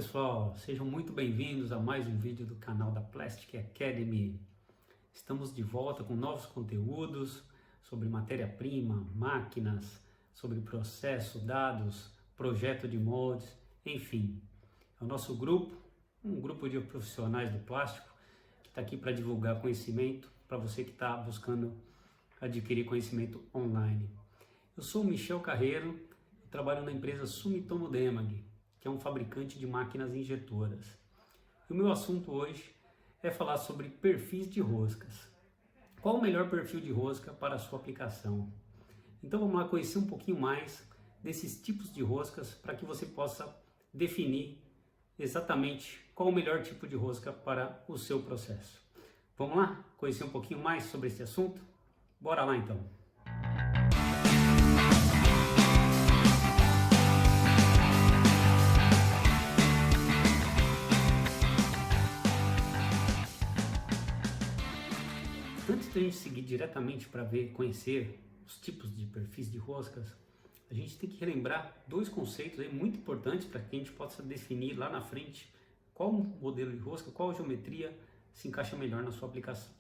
pessoal, sejam muito bem-vindos a mais um vídeo do canal da Plastic Academy. Estamos de volta com novos conteúdos sobre matéria-prima, máquinas, sobre processo, dados, projeto de moldes, enfim. É o nosso grupo, um grupo de profissionais do plástico que está aqui para divulgar conhecimento para você que está buscando adquirir conhecimento online. Eu sou o Michel Carreiro, trabalho na empresa Sumitomo Demag, que é um fabricante de máquinas injetoras. E o meu assunto hoje é falar sobre perfis de roscas. Qual o melhor perfil de rosca para a sua aplicação? Então vamos lá conhecer um pouquinho mais desses tipos de roscas para que você possa definir exatamente qual o melhor tipo de rosca para o seu processo. Vamos lá conhecer um pouquinho mais sobre esse assunto? Bora lá então! Antes de a gente seguir diretamente para conhecer os tipos de perfis de roscas, a gente tem que relembrar dois conceitos aí muito importantes para que a gente possa definir lá na frente qual modelo de rosca, qual geometria se encaixa melhor na sua aplicação.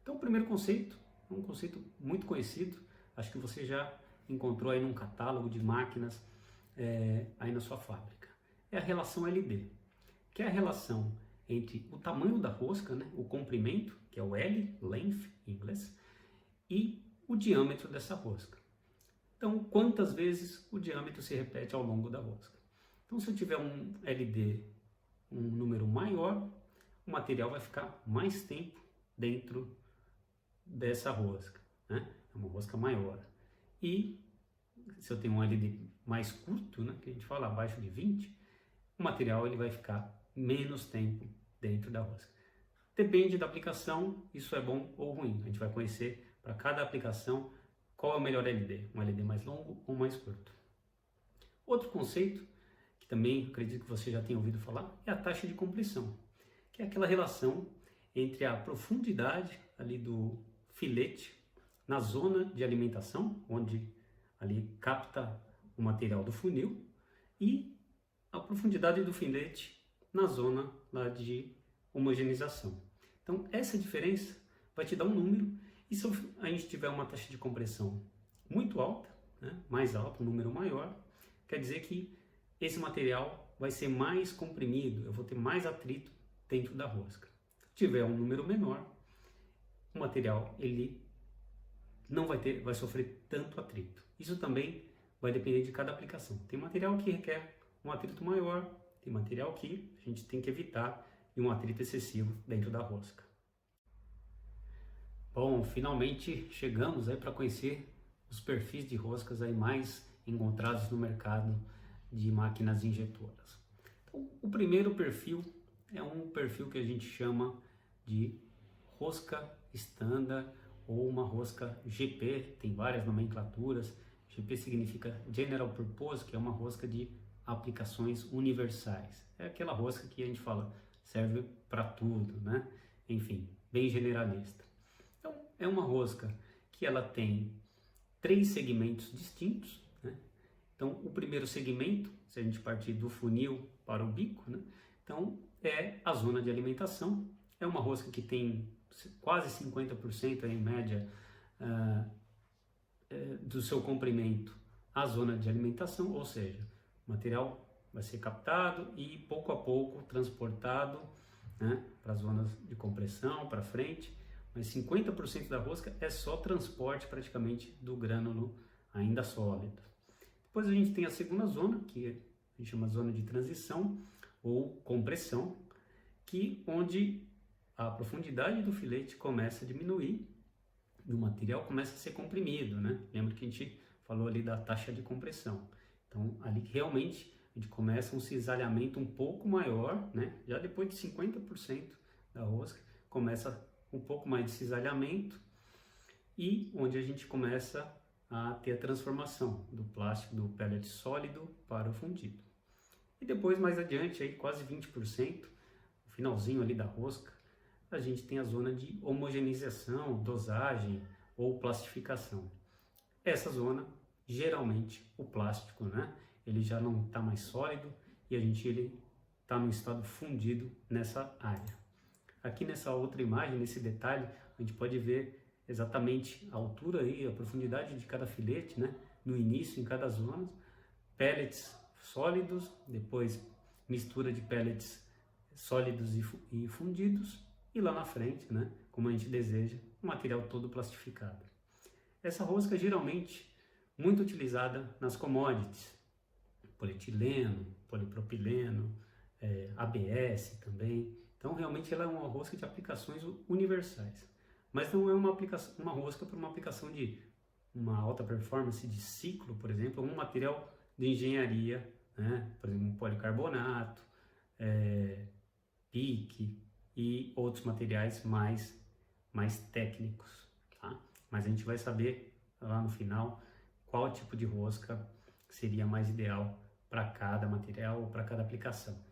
Então, o primeiro conceito é um conceito muito conhecido, acho que você já encontrou aí num catálogo de máquinas aí na sua fábrica. É a relação LD, que é a relação entre o tamanho da rosca, né, o comprimento, que é o L, length em inglês, e o diâmetro dessa rosca. Então, quantas vezes o diâmetro se repete ao longo da rosca. Então, se eu tiver um LD, um número maior, o material vai ficar mais tempo dentro dessa rosca, né? É uma rosca maior. E se eu tenho um LD mais curto, né, que a gente fala abaixo de 20, o material ele vai ficar menos tempo dentro da rosca. Depende da aplicação, isso é bom ou ruim. A gente vai conhecer para cada aplicação qual é o melhor LD, um LD mais longo ou mais curto. Outro conceito, que também acredito que você já tenha ouvido falar, é a taxa de compressão, que é aquela relação entre a profundidade ali do filete na zona de alimentação, onde ali capta o material do funil, e a profundidade do filete na zona lá de homogeneização. Então, essa diferença vai te dar um número, e se a gente tiver uma taxa de compressão muito alta, né, mais alta, um número maior, quer dizer que esse material vai ser mais comprimido, eu vou ter mais atrito dentro da rosca. Se tiver um número menor, o material ele não vai sofrer tanto atrito. Isso também vai depender de cada aplicação. Tem material que requer um atrito maior, tem material que a gente tem que evitar de um atrito excessivo dentro da rosca. Bom, finalmente chegamos aí para conhecer os perfis de roscas aí mais encontrados no mercado de máquinas injetoras. Então, o primeiro perfil é um perfil que a gente chama de rosca standard ou uma rosca GP, tem várias nomenclaturas. GP significa General Purpose, que é uma rosca de aplicações universais. É aquela rosca que a gente fala serve para tudo, né? Enfim, bem generalista. Então, é uma rosca que ela tem 3 segmentos distintos, né? Então, o primeiro segmento, se a gente partir do funil para o bico, né? Então, é a zona de alimentação. É uma rosca que tem quase 50% em média do seu comprimento a zona de alimentação, ou seja, o material vai ser captado e pouco a pouco transportado, né, para as zonas de compressão, para frente, mas 50% da rosca é só transporte praticamente do grânulo ainda sólido. Depois a gente tem a segunda zona, que a gente chama de zona de transição ou compressão, onde a profundidade do filete começa a diminuir e o material começa a ser comprimido, né? Lembra que a gente falou ali da taxa de compressão. Então, ali realmente a gente começa um cisalhamento um pouco maior, né? Já depois de 50% da rosca, começa um pouco mais de cisalhamento e onde a gente começa a ter a transformação do plástico, do pellet sólido para o fundido. E depois, mais adiante, aí, quase 20%, no finalzinho ali da rosca, a gente tem a zona de homogeneização, dosagem ou plastificação. Essa zona, geralmente, o plástico, né, ele já não está mais sólido e ele está no estado fundido nessa área. Aqui nessa outra imagem, nesse detalhe, a gente pode ver exatamente a altura e a profundidade de cada filete, né? No início, em cada zona, pellets sólidos, depois mistura de pellets sólidos e fundidos, e lá na frente, né? Como a gente deseja, o material todo plastificado. Essa rosca é geralmente muito utilizada nas commodities, polietileno, polipropileno, ABS também. Então realmente ela é uma rosca de aplicações universais, mas não é uma rosca para uma aplicação de uma alta performance de ciclo, por exemplo, um material de engenharia, né? Por exemplo, um policarbonato, PIC e outros materiais mais técnicos, tá? Mas a gente vai saber lá no final qual tipo de rosca seria mais ideal para cada material ou para cada aplicação.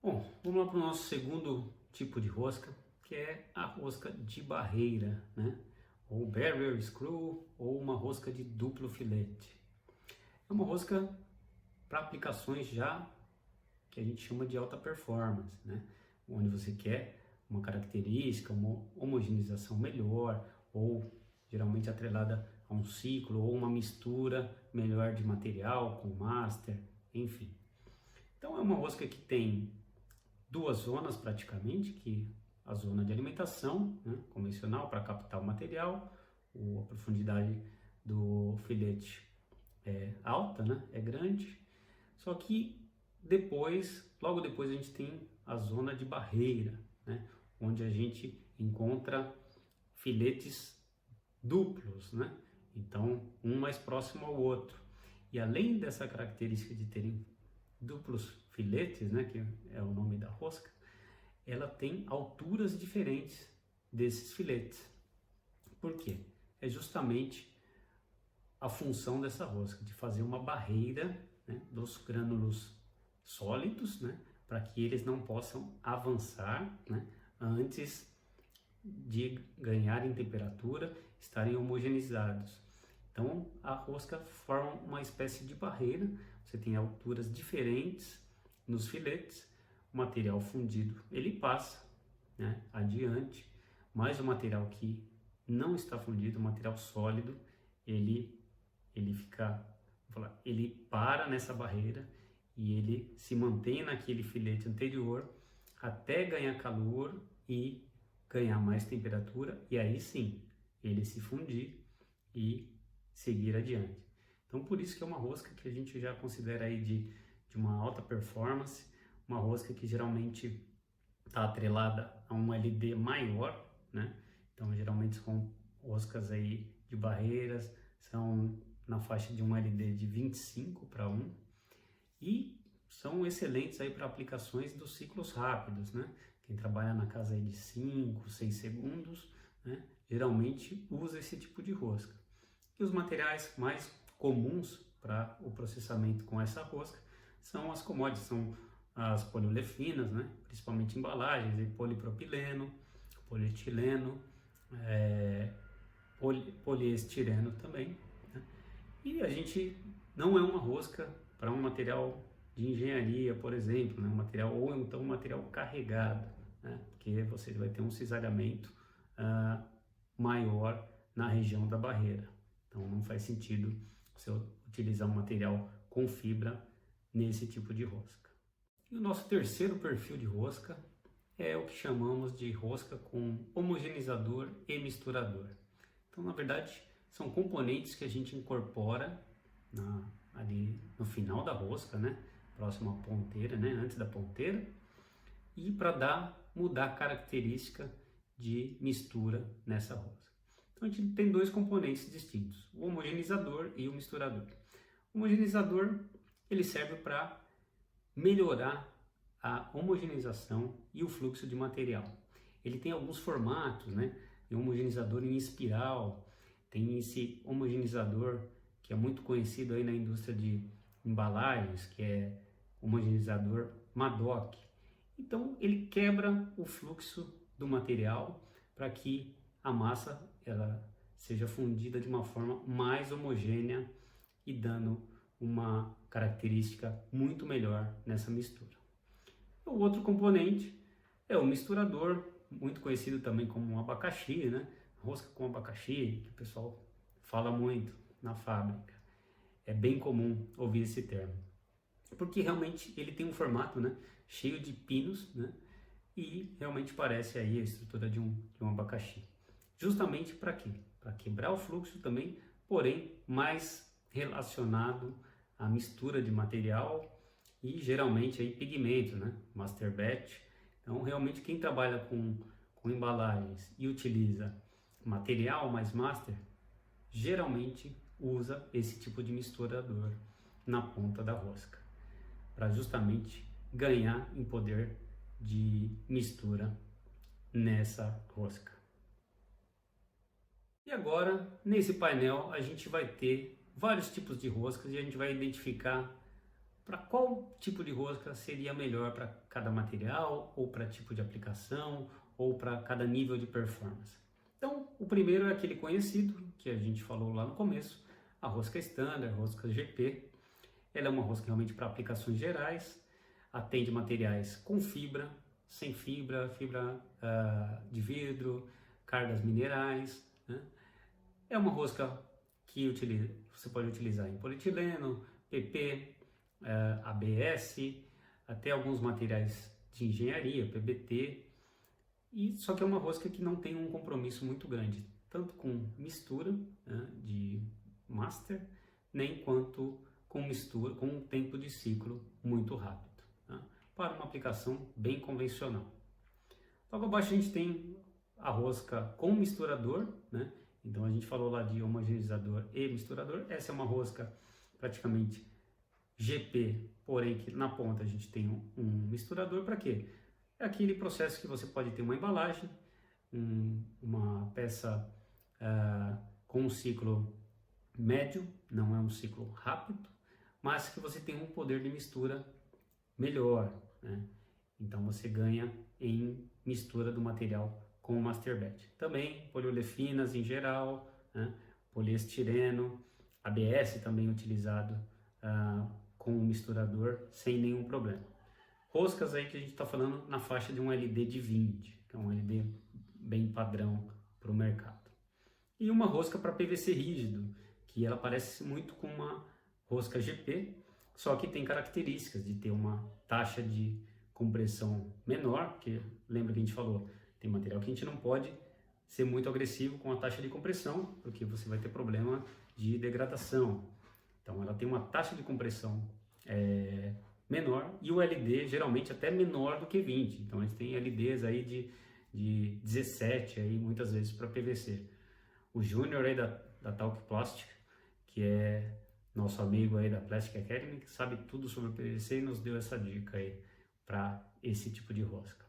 Bom, vamos lá para o nosso segundo tipo de rosca, que é a rosca de barreira, né? Ou barrier screw, ou uma rosca de duplo filete. É uma rosca para aplicações já que a gente chama de alta performance, né? Onde você quer uma característica, uma homogeneização melhor, ou geralmente atrelada a um ciclo, ou uma mistura melhor de material com master, enfim. Então é uma rosca que tem duas zonas praticamente, que a zona de alimentação, né, convencional para captar o material, a profundidade do filete é alta, né, é grande, só que logo depois a gente tem a zona de barreira, né, onde a gente encontra filetes duplos, né, então um mais próximo ao outro. E além dessa característica de terem duplos filetes, né, que é o nome da rosca, ela tem alturas diferentes desses filetes. Por quê? É justamente a função dessa rosca, de fazer uma barreira, né, dos grânulos sólidos, né, para que eles não possam avançar, né, antes de ganharem temperatura, estarem homogeneizados. Então a rosca forma uma espécie de barreira, você tem alturas diferentes nos filetes, o material fundido ele passa, né, adiante, mas o material que não está fundido, o material sólido, ele fica, ele para nessa barreira e ele se mantém naquele filete anterior até ganhar calor e ganhar mais temperatura, e aí sim ele se fundir e seguir adiante. Então por isso que é uma rosca que a gente já considera aí de uma alta performance, uma rosca que geralmente está atrelada a um LD maior, né? Então geralmente são roscas aí de barreiras, são na faixa de um LD de 25 para 1 e são excelentes aí para aplicações dos ciclos rápidos, né? Quem trabalha na casa aí de 5, 6 segundos, né? Geralmente usa esse tipo de rosca. E os materiais mais comuns para o processamento com essa rosca são as commodities, são as poliolefinas, né? Principalmente embalagens, polipropileno, polietileno, poliestireno também, né? E a gente não é uma rosca para um material de engenharia, por exemplo, né? Um material, ou então um material carregado, né? Porque você vai ter um cisalhamento maior na região da barreira. Então não faz sentido você utilizar um material com fibra nesse tipo de rosca. E o nosso terceiro perfil de rosca é o que chamamos de rosca com homogeneizador e misturador. Então, na verdade, são componentes que a gente incorpora ali no final da rosca, né? Próximo à ponteira, né? Antes da ponteira, e para mudar a característica de mistura nessa rosca. Então a gente tem dois componentes distintos, o homogeneizador e o misturador. O homogeneizador ele serve para melhorar a homogeneização e o fluxo de material. Ele tem alguns formatos, né? Tem homogeneizador em espiral, tem esse homogeneizador que é muito conhecido aí na indústria de embalagens, que é homogeneizador Madoc. Então ele quebra o fluxo do material para que a massa ela seja fundida de uma forma mais homogênea e dando uma característica muito melhor nessa mistura. O outro componente é o misturador, muito conhecido também como um abacaxi, né? Rosca com abacaxi, que o pessoal fala muito na fábrica. É bem comum ouvir esse termo, porque realmente ele tem um formato, né, cheio de pinos, né, e realmente parece aí a estrutura de um abacaxi. Justamente para quê? Para quebrar o fluxo também, porém mais relacionado à mistura de material e geralmente aí pigmento, né, master batch. Então realmente quem trabalha com embalagens e utiliza material mais master, geralmente usa esse tipo de misturador na ponta da rosca, para justamente ganhar em poder de mistura nessa rosca. E agora, nesse painel, a gente vai ter vários tipos de roscas e a gente vai identificar para qual tipo de rosca seria melhor para cada material, ou para tipo de aplicação, ou para cada nível de performance. Então, o primeiro é aquele conhecido, que a gente falou lá no começo, a rosca standard, a rosca GP. Ela é uma rosca realmente para aplicações gerais, atende materiais com fibra, sem fibra, fibra de vidro, cargas minerais, né? É uma rosca que você pode utilizar em polietileno, PP, ABS, até alguns materiais de engenharia, PBT, e só que é uma rosca que não tem um compromisso muito grande, tanto com mistura, né, de master, nem quanto com mistura, com um tempo de ciclo muito rápido, tá? Para uma aplicação bem convencional. Logo abaixo a gente tem a rosca com misturador, né? Então a gente falou lá de homogeneizador e misturador. Essa é uma rosca praticamente GP, porém que na ponta a gente tem um misturador. Para quê? É aquele processo que você pode ter uma embalagem, uma peça com um ciclo médio, não é um ciclo rápido, mas que você tem um poder de mistura melhor, né? Então você ganha em mistura do material com o master batch. Também poliolefinas em geral, né? Poliestireno, ABS também utilizado com o misturador sem nenhum problema. Roscas aí que a gente está falando na faixa de um LD de 20, que é um LD bem padrão para o mercado. E uma rosca para PVC rígido, que ela parece muito com uma rosca GP, só que tem características de ter uma taxa de compressão menor, porque lembra que a gente falou, tem material que a gente não pode ser muito agressivo com a taxa de compressão, porque você vai ter problema de degradação. Então ela tem uma taxa de compressão menor e o LD geralmente até menor do que 20. Então a gente tem LDs aí de 17 aí muitas vezes para PVC. O Júnior aí da Talk Plastic, que é nosso amigo aí da Plastic Academy, que sabe tudo sobre PVC e nos deu essa dica aí para esse tipo de rosca.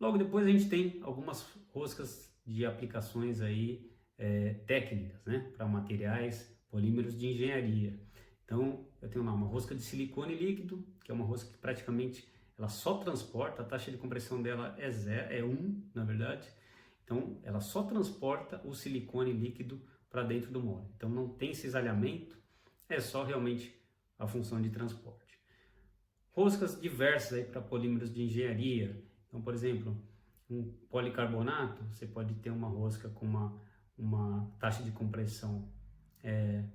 Logo depois a gente tem algumas roscas de aplicações aí técnicas, né, para materiais, polímeros de engenharia. Então eu tenho lá uma rosca de silicone líquido, que é uma rosca que praticamente ela só transporta, a taxa de compressão dela é 0, é 1 na verdade. Então ela só transporta o silicone líquido para dentro do molde. Então não tem cisalhamento, é só realmente a função de transporte. Roscas diversas aí para polímeros de engenharia. Então, por exemplo, um policarbonato, você pode ter uma rosca com uma taxa de compressão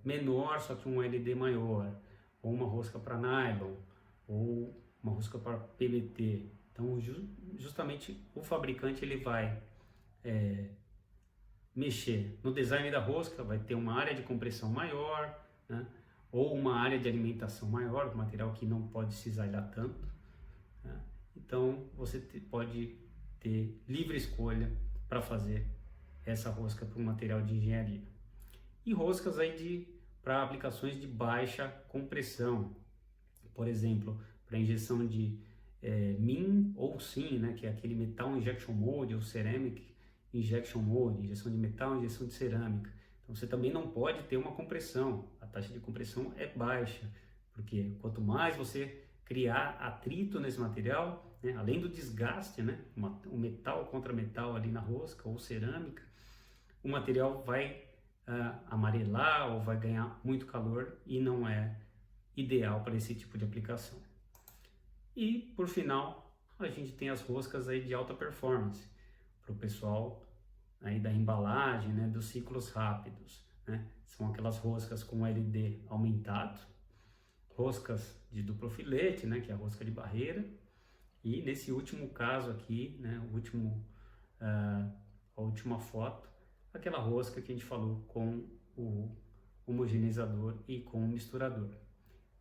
menor, só que um LD maior, ou uma rosca para nylon, ou uma rosca para PBT. Então, justamente o fabricante ele vai mexer no design da rosca, vai ter uma área de compressão maior, né? Ou uma área de alimentação maior, um material que não pode cisalhar tanto, né? Então você pode ter livre escolha para fazer essa rosca para um material de engenharia. E roscas aí para aplicações de baixa compressão, por exemplo, para injeção de MIN ou SIN, né? Que é aquele Metal Injection Mold ou Ceramic Injection Mold, injeção de metal, injeção de cerâmica. Então você também não pode ter uma compressão, a taxa de compressão é baixa, porque quanto mais você criar atrito nesse material, né, além do desgaste, né, o metal contra metal ali na rosca ou cerâmica, o material vai amarelar ou vai ganhar muito calor e não é ideal para esse tipo de aplicação. E por final, a gente tem as roscas aí de alta performance, para o pessoal aí da embalagem, né, dos ciclos rápidos, né? São aquelas roscas com LD aumentado, roscas de duplo filete, né, que é a rosca de barreira, e nesse último caso aqui, né, a última foto, aquela rosca que a gente falou com o homogeneizador e com o misturador.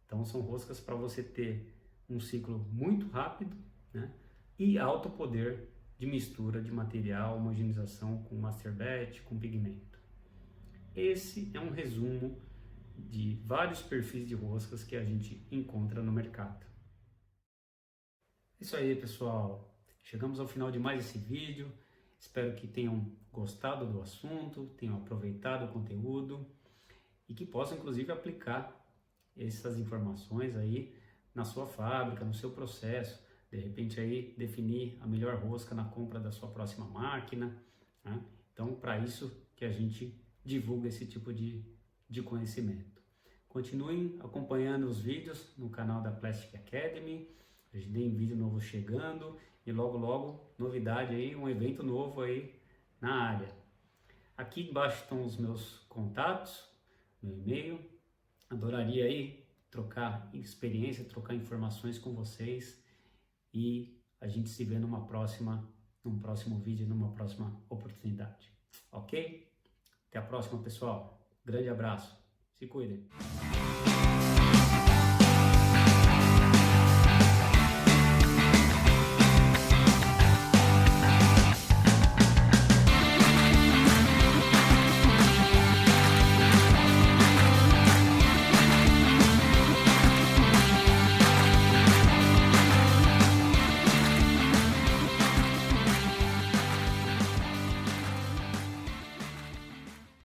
Então são roscas para você ter um ciclo muito rápido, né, e alto poder de mistura de material, homogenização com master batch, com pigmento. Esse é um resumo de vários perfis de roscas que a gente encontra no mercado. É isso aí, pessoal. Chegamos ao final de mais esse vídeo. Espero que tenham gostado do assunto, tenham aproveitado o conteúdo e que possam, inclusive, aplicar essas informações aí na sua fábrica, no seu processo. De repente aí definir a melhor rosca na compra da sua próxima máquina, né? Então, para isso que a gente divulga esse tipo de conhecimento. Continuem acompanhando os vídeos no canal da Plastic Academy. A gente tem vídeo novo chegando e logo novidade aí, um evento novo aí na área. Aqui embaixo estão os meus contatos, meu e-mail. Adoraria aí trocar experiência, trocar informações com vocês e a gente se vê num próximo vídeo, numa próxima oportunidade. Ok? Até a próxima, pessoal. Grande abraço. Se cuidem.